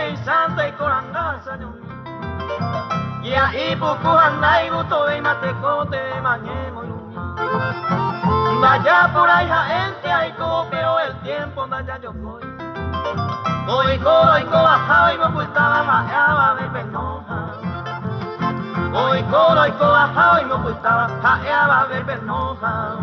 y santa y corangasa y ahí poco anda y gusto de matecote mañemo vaya por ahí gente ahí copio el tiempo vaya yo voy hoy bajaba y me ocultaba jaeaba de penoja hoy bajaba y me ocultaba jaeaba de penoja.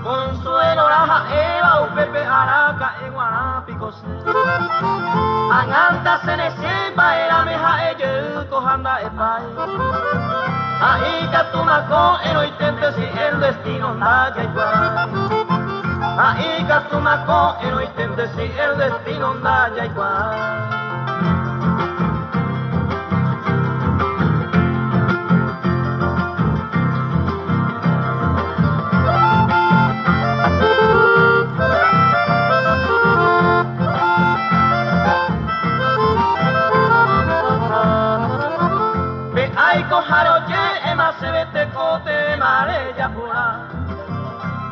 Consuelo raja eva upepe araca en guarapico anganta se ne sepa era meja eye cojanda epai ahí catumaco en oitente si el destino nada igual ahí catumaco en oitente si el destino nada igual.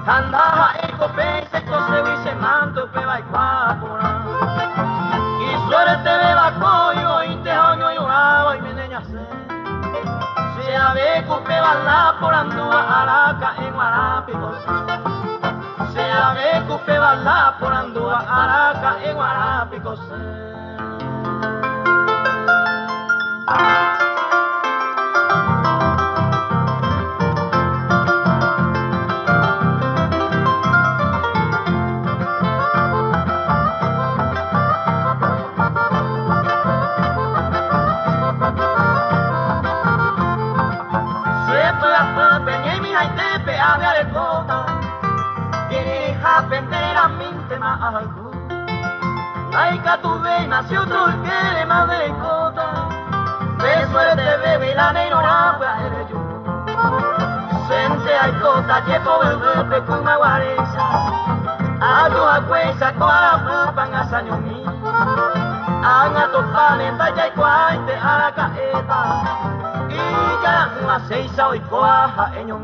Andaja el copé se coseo y se manto peba y cuapura y suerte de bacoyo y te año lloraba y me neñase se ave copé bala por andúa araca en guarapico se ave copé bala por andúa araca en guarapico ay catuve nació otro que de madre cota de suerte bebe la negra eres yo sente ay cota llevo bebé con una guareza a tu acuesa con la pan a sañomi anga total en talla y cuaite a la caeta y ya una seisa hoy coaja en yo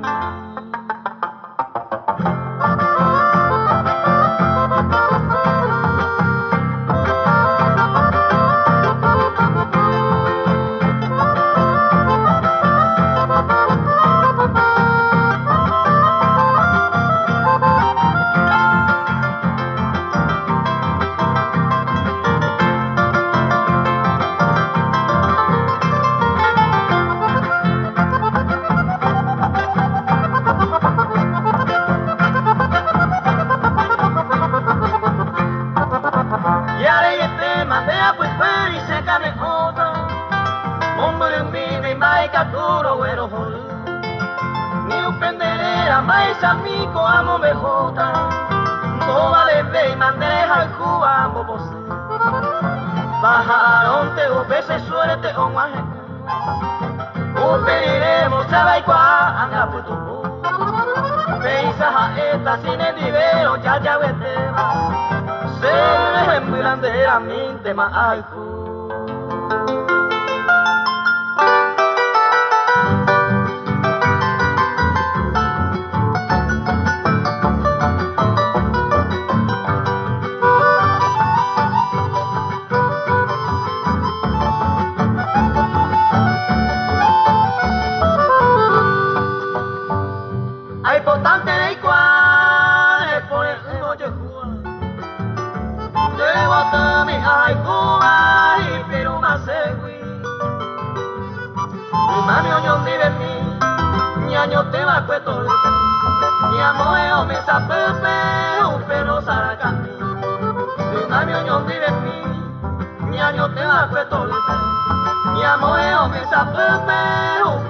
amigo amo mejota toda de ve y mandeja al cubamo pose bajaron te upese suerte o guaje uperiremos sabe y cua anga puto peisa jaeta sin el divero ya vetema se me grande a mi tema al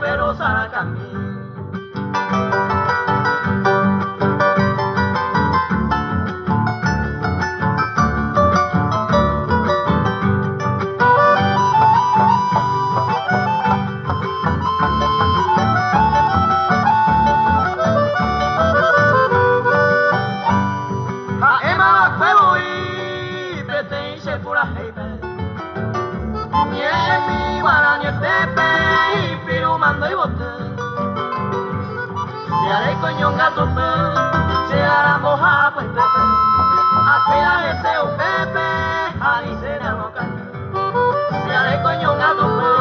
pero Saracami. mi guaraña tepe y pirumando y bote. Se haré coño gato pe, se hará moja pues tepe. A cuidar ese pepe, ahí se la boca. Se haré coño gato pe,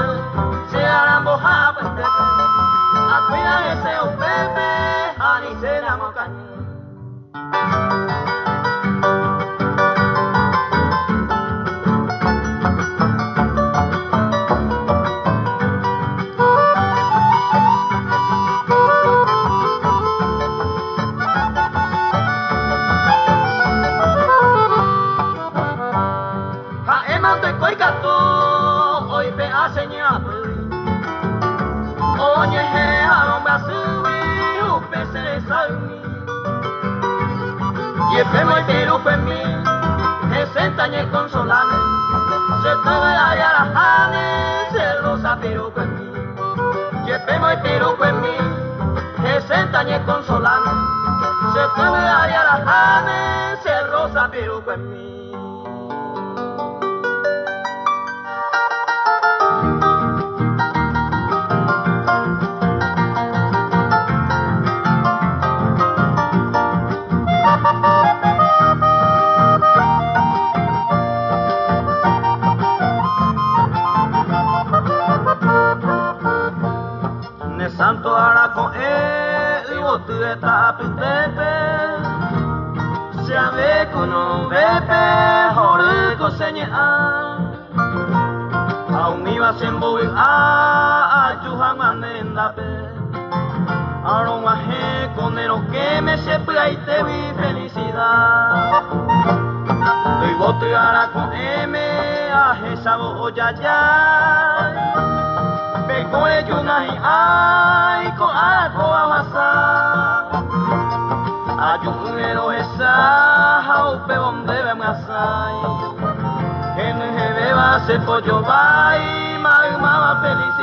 se hará moja pues tepe. A cuidar ese pepe, ahí se la boca. Y muy pirujo en mí, me sentañé con solane, se te ve allá la jane, se rosa pirujo en mí. Y muy pirujo en mí, me sentañé con solane, se te ve allá la jane, se rosa pirujo en mí. Santo hará con él y bote de tapitepe. Se ave con un bepe, jorico seña. Aún iba sin buir a ayujan manendape. Ahora un aje con el que me sepra y te vi felicidad. Y bote hará con M, aje sabo ya ya. Con ellos ay, con algo a pasar. Hay un muero esa, jaupe donde ve más hay. En el beba se pollo va y magma felicidad.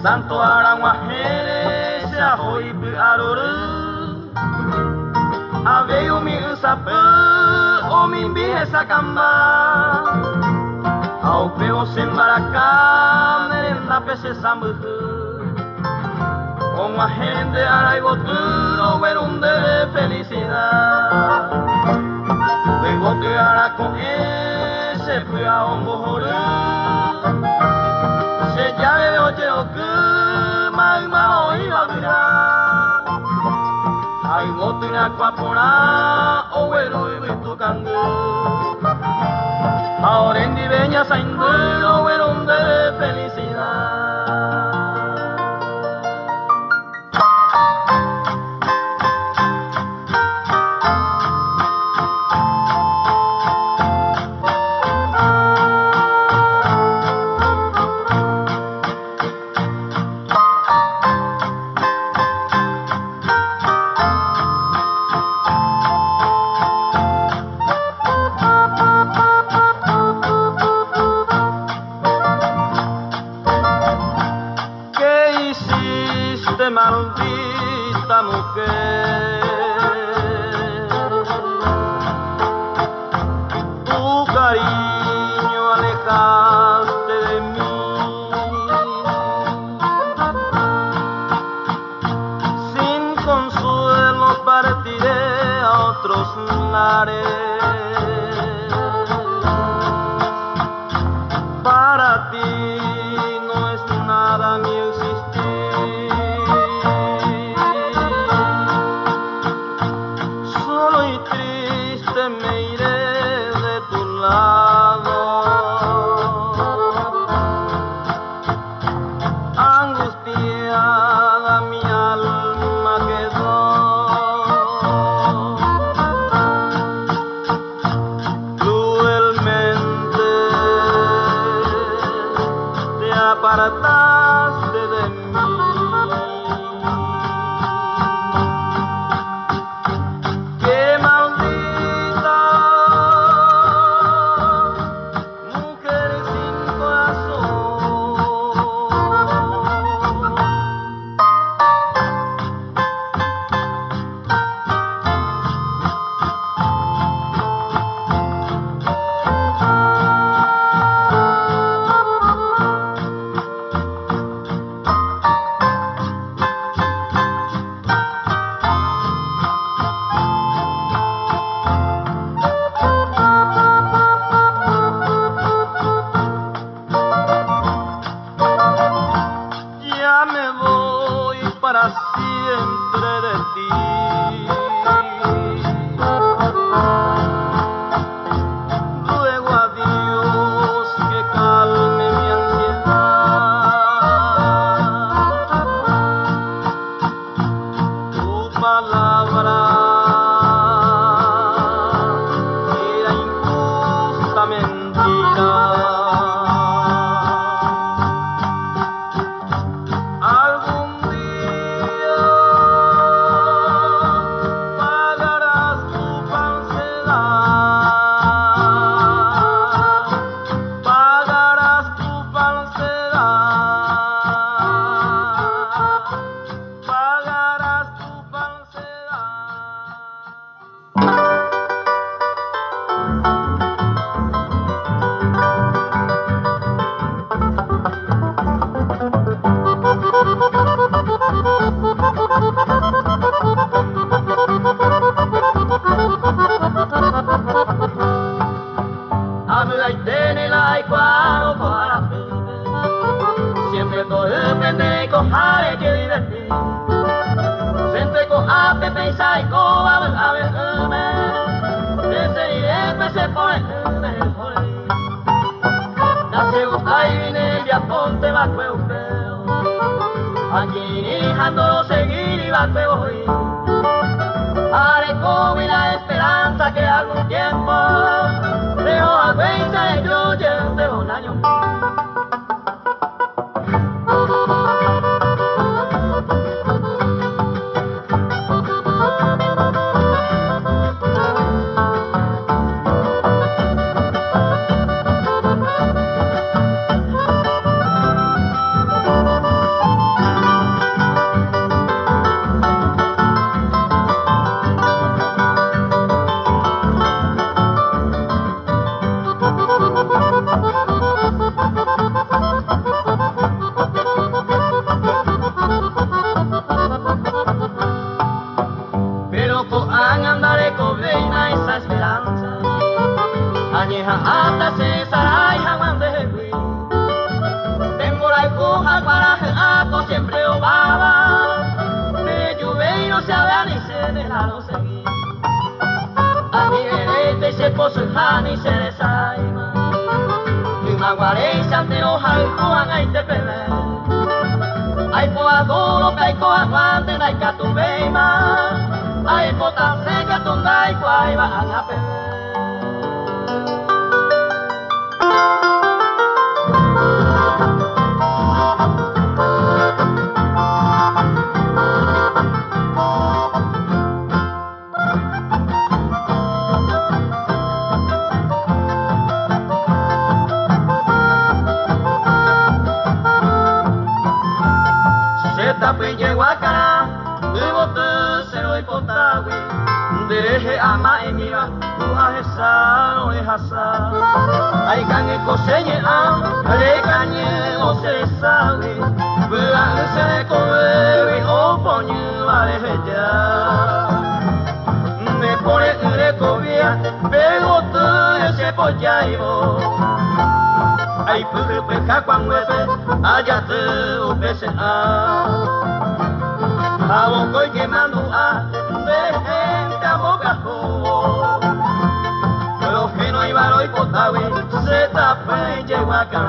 Santo aranguajere se ahoy piaruru ave umi usape o mi vieja sacamba au peo sembaracá merenda pese sambu con la gente aray boturo verunde de felicidad luego que hará con ese fui a un bojorú se llave de oye o que magma o iba a mirar hay voto en acuapora o bueno y visto cangú ahora en diveña saindero bueno de felicidad. Maldita mujer, tu cariño alejaste de mí, sin consuelo partiré a otros lares, para ti no es nada mi existir. Me iré de tu lado, angustiada mi alma quedó, cruelmente te apartaste de mí. Qué maldita donde se pone mejor. Ya se gusta y viene el ponte va cueo. Aquí dejándolo seguir y va cueo hoy. Haré como la esperanza que algún tiempo dejo a cuenta de yo de un año. Hasta César y jamás de Hui. Tengo la hija para ato siempre obaba. Me llueve y no se habla ni se deja no seguir. A mi verete se poso el han y se desaima. Y una guareza ante los alcoan ahí te pele. Hay poa duro que hay coa guante, hay que tu veima. Hay pota seca, tu nai guay van a pele. Dereje ama emiga tuha hesa no hasa ai kan ekosenye am ale kanye o se sabe buang se ko vi o ponyu vale ya me pone ure ko via pero tu ese poyaibo ai puke peka kwang webe aja tu upese a abo koi que mandu a pero que no hay valor y potable se tapa y llegó acá.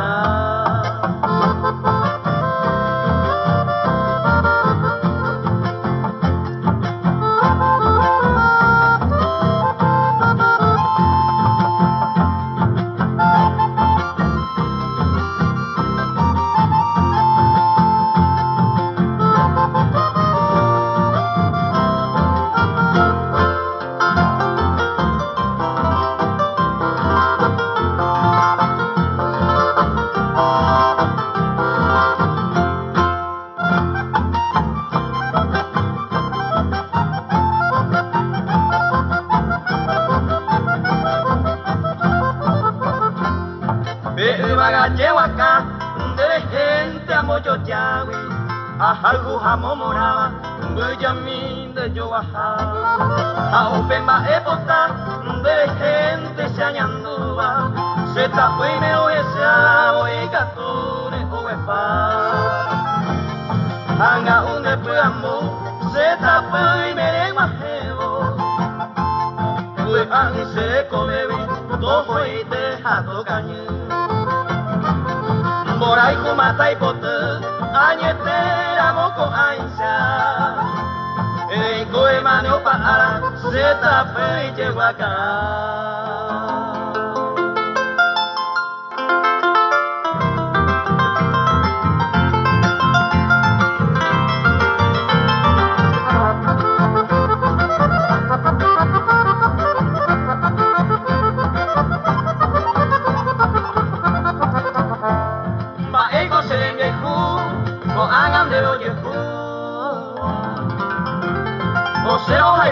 Llehuacá, de gente a moyo yawi, a jalgu jamomoraba, guyamin de yoaja, a upemba epota, de gente se añandúa, se tapó y me oye se abo y catune oepa, hanga un de puambo, se tapó y me lengua jevo, y se come bien, todo y deja tocañe. Morai kumata ipote, añetera moko ainsa. Eiko emane opara, se tape y llegó acá.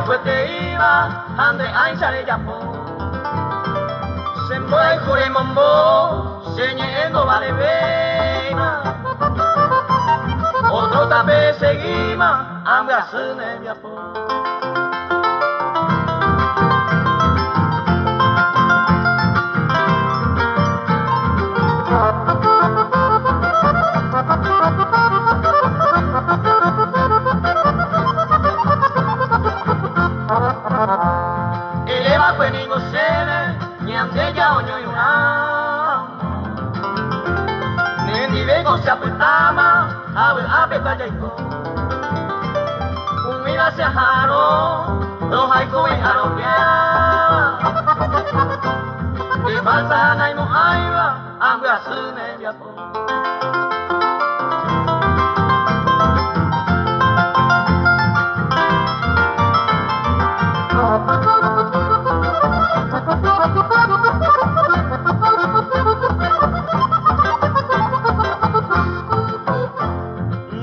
Pues te iba ande ainsa de yapo se mueve jure mombo señendo vale veima otro tape seguima anga sene yapo Eleva pues ningo sene niente ya oño yuna nendi vego se apetama abe apeta jaiko umira se haro lo haiko en haropia de pasa nai mo aiwa ambe asune yapo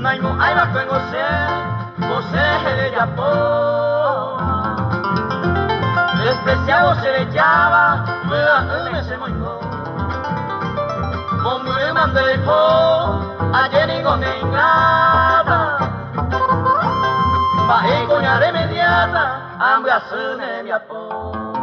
Nai mo aiwa tengo você de Japón especial se le llama me se moñó mon me mandé po ayer ni con nada va y con remediata hambre asune Japón